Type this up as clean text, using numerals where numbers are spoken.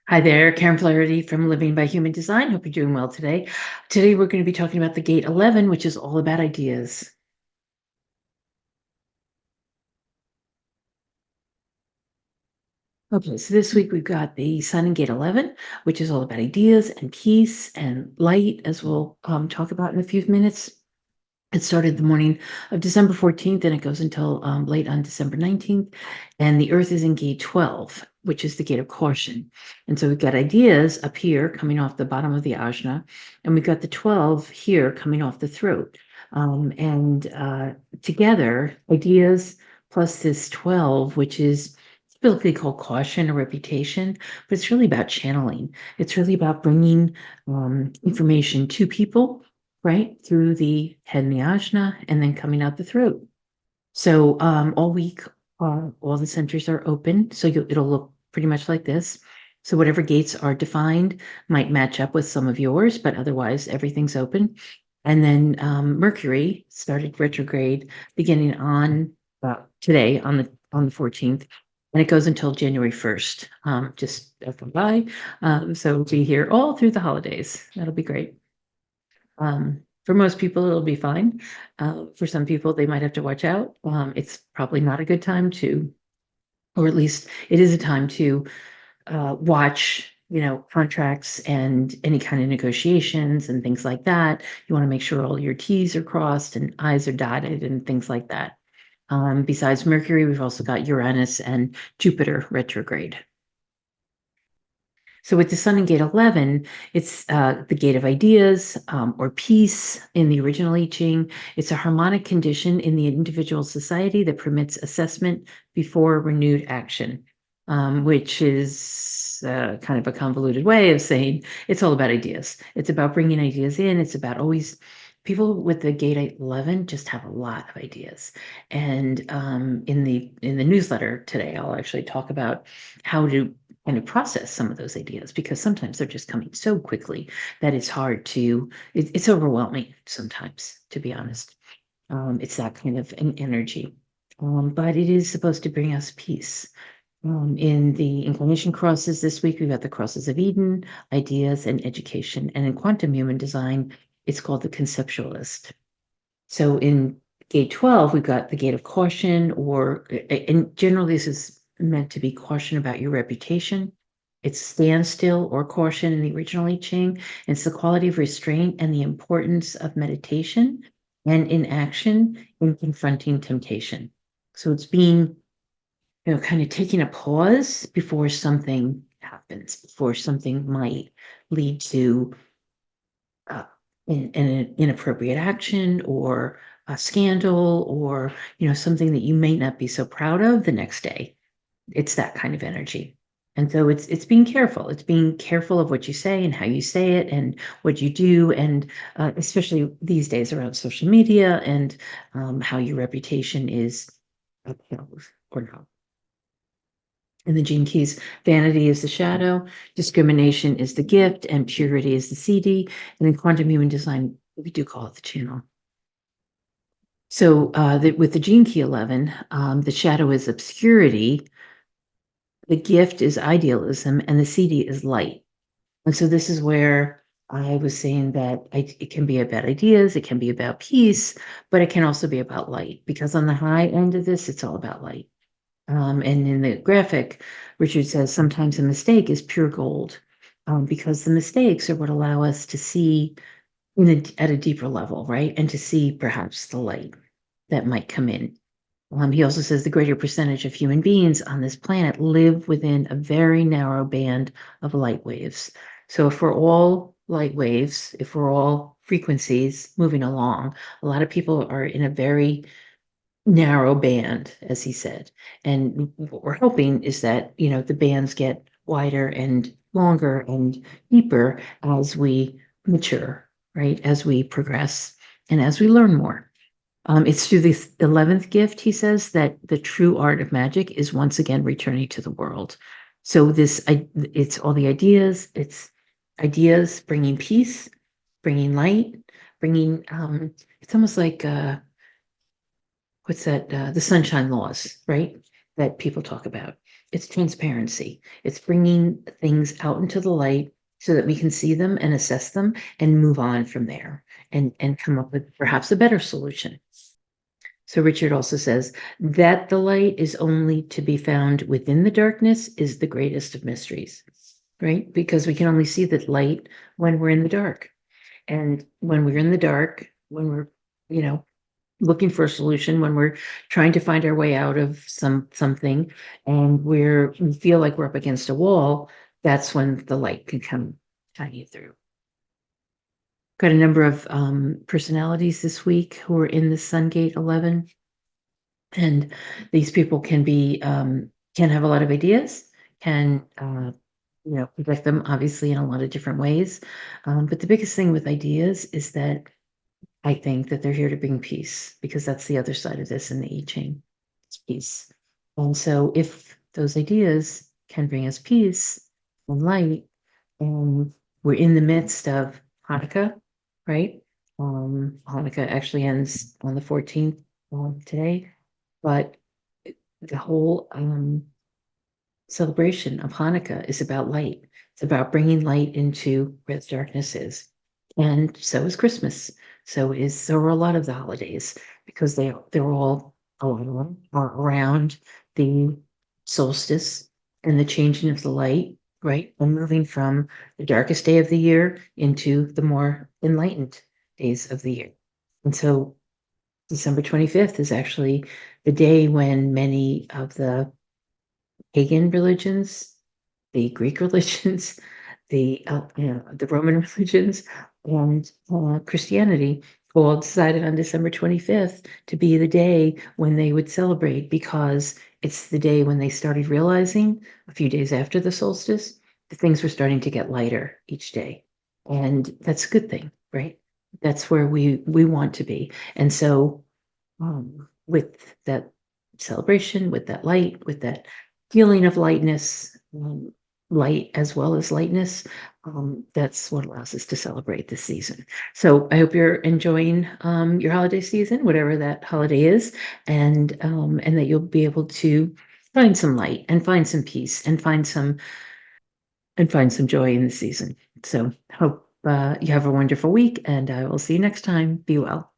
Hi there, Karen Flaherty from Living by Human Design. Hope you're doing well today. Today we're going to be talking about the gate 11, which is all about ideas. Okay, so this week we've got the Sun in gate 11, which is all about ideas and peace and light, as we'll talk about in a few minutes. It started the morning of December 14th and it goes until late on December 19th. And the Earth is in gate 12, which is the gate of caution. And so we've got ideas up here coming off the bottom of the ajna, and we've got the 12 here coming off the throat. And together, ideas plus this 12, which is typically called caution or reputation, but it's really about channeling. It's really about bringing information to people, right, through the head and the ajna, and then coming out the throat. So all week, all the centers are open, so it'll look pretty much like this. So whatever gates are defined might match up with some of yours, but otherwise everything's open. And then Mercury started retrograde beginning on today on the 14th, and it goes until January 1st. Just FYI, so we'll be here all through the holidays. That'll be great. For most people, it'll be fine. For some people, they might have to watch out. It's probably not a good time to, or at least it is a time to watch, contracts and any kind of negotiations and things like that. You want to make sure all your T's are crossed and I's are dotted and things like that. Besides Mercury, we've also got Uranus and Jupiter retrograde. So with the Sun in gate 11, it's the gate of ideas or peace in the original I Ching. It's a harmonic condition in the individual society that permits assessment before renewed action, which is kind of a convoluted way of saying it's all about ideas. It's about bringing ideas in. It's about always people with the gate 11 just have a lot of ideas. And in the newsletter today, I'll actually talk about how to kind of process some of those ideas, because sometimes they're just coming so quickly that it's hard to, it's overwhelming sometimes, to be honest. It's that kind of an energy. But it is supposed to bring us peace. In the inclination crosses this week, we've got the crosses of Eden, ideas, and education. And in quantum human design, it's called the conceptualist. So in gate 12, we've got the gate of caution, and generally this is meant to be caution about your reputation. It's standstill or caution in the original I Ching. It's the quality of restraint and the importance of meditation and inaction in confronting temptation. So it's being, kind of taking a pause before something happens, before something might lead to uh, an inappropriate action or a scandal or something that you may not be so proud of the next day. It's that kind of energy. And so it's being careful. It's being careful of what you say and how you say it and what you do, and especially these days around social media and how your reputation is upheld or not. In the Gene Keys, vanity is the shadow, discrimination is the gift, and purity is the CD. And in quantum human design, we do call it the channel. So with the Gene Key 11, the shadow is obscurity, the gift is idealism, and the CD is light. And so this is where I was saying that it can be about ideas, it can be about peace, but it can also be about light, because on the high end of this, it's all about light. And in the graphic, Richard says sometimes a mistake is pure gold, because the mistakes are what allow us to see at a deeper level, right? And to see perhaps the light that might come in. He also says the greater percentage of human beings on this planet live within a very narrow band of light waves. So if we're all light waves, if we're all frequencies moving along, a lot of people are in a very narrow band, as he said. And what we're hoping is that, the bands get wider and longer and deeper as we mature, right? As we progress and as we learn more. It's through this 11th gift, he says, that the true art of magic is once again returning to the world. So it's all the ideas, it's ideas bringing peace, bringing light, bringing, it's almost like, what's that? The sunshine laws, right? That people talk about. It's transparency. It's bringing things out into the light so that we can see them and assess them and move on from there and come up with perhaps a better solution. So Richard also says that the light is only to be found within the darkness is the greatest of mysteries, right? Because we can only see the light when we're in the dark. And when we're in the dark, when we're, you know, looking for a solution, when we're trying to find our way out of something and we feel like we're up against a wall, that's when the light can come shining through. Got a number of personalities this week who are in the Sun Gate 11. And these people can have a lot of ideas, can project them obviously in a lot of different ways. But the biggest thing with ideas is that I think that they're here to bring peace, because that's the other side of this in the I Ching. It's peace. And so if those ideas can bring us peace and light, and we're in the midst of Hanukkah, right? Hanukkah actually ends on the 14th today, but the whole celebration of Hanukkah is about light. It's about bringing light into where the darkness is. And so is Christmas. So are a lot of the holidays, because they're all, a lot of them are around the solstice and the changing of the light, right? And moving from the darkest day of the year into the more enlightened days of the year. And so December 25th is actually the day when many of the pagan religions, the Greek religions, the Roman religions, and Christianity all decided on December 25th to be the day when they would celebrate, because it's the day when they started realizing, a few days after the solstice, that things were starting to get lighter each day. And that's a good thing, right? That's where we want to be. And so with that celebration, with that light, with that feeling of lightness, light as well as lightness, that's what allows us to celebrate this season. So I hope you're enjoying your holiday season, whatever that holiday is, and that you'll be able to find some light and find some peace and find some joy in the season. So hope you have a wonderful week, and I will see you next time. Be well.